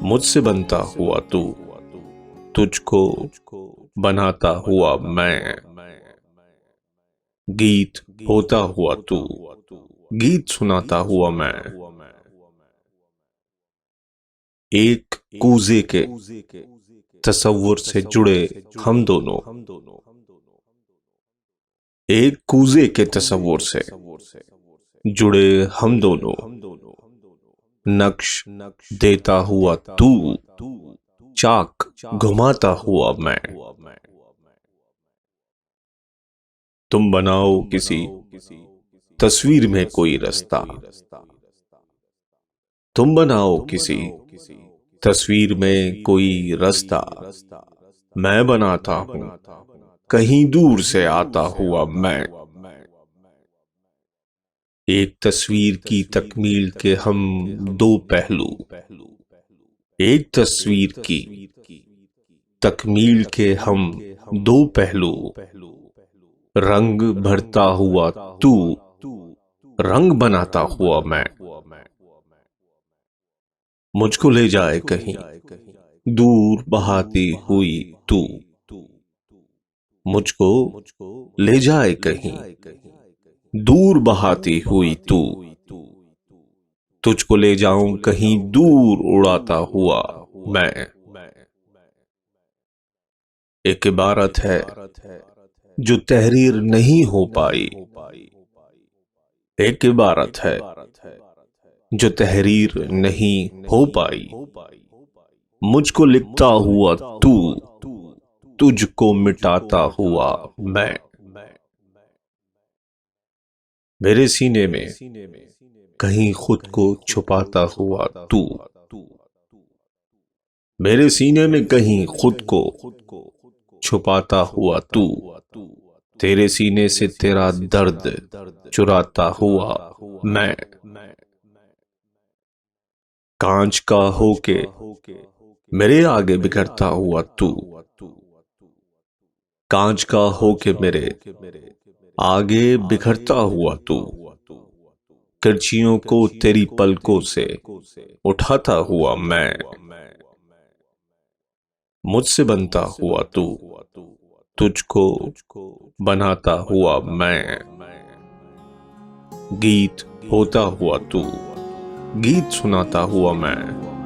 मुझसे बनता हुआ तू, तुझको बनाता हुआ मैं। गीत होता हुआ तू, गीत सुनाता हुआ मैं। एक कूजे के तसव्वुर से जुड़े हम दोनों, एक कूजे के तसव्वुर से जुड़े हम दोनों। नक्श देता हुआ तू, चाक घुमाता हुआ मैं। तुम बनाओ किसी तस्वीर में कोई रास्ता, तुम बनाओ किसी तस्वीर में कोई रास्ता। मैं बनाता हूं कहीं दूर से आता हुआ मैं। एक तस्वीर की तकमील के हम दो पहलू, एक तस्वीर की तकमील के हम दो पहलू। रंग भरता हुआ तू, रंग बनाता हुआ मैं। मुझको ले जाए कहीं दूर बहाती हुई तू, मुझको ले जाए कहीं दूर बहाती हुई तू। तुझको ले जाऊं कहीं दूर उड़ाता हुआ मैं। एक इबारत है जो तहरीर नहीं हो पाई, एक इबारत है जो तहरीर नहीं हो पाई। मुझको लिखता हुआ तू, तुझको मिटाता हुआ मैं। मेरे सीने में कहीं खुद को छुपाता हुआ तू, मेरे सीने में कहीं खुद को छुपाता हुआ तू। तेरे सीने से तेरा दर्द चुराता हुआ मैं। कांच का होके मेरे आगे बिखरता हुआ तू, कांच का होके मेरे आगे बिखरता हुआ तू। किरचियों को तेरी पलकों से उठाता हुआ मैं। मुझसे बनता हुआ तू, तुझको बनाता हुआ मैं। गीत होता हुआ तू, गीत सुनाता हुआ मैं।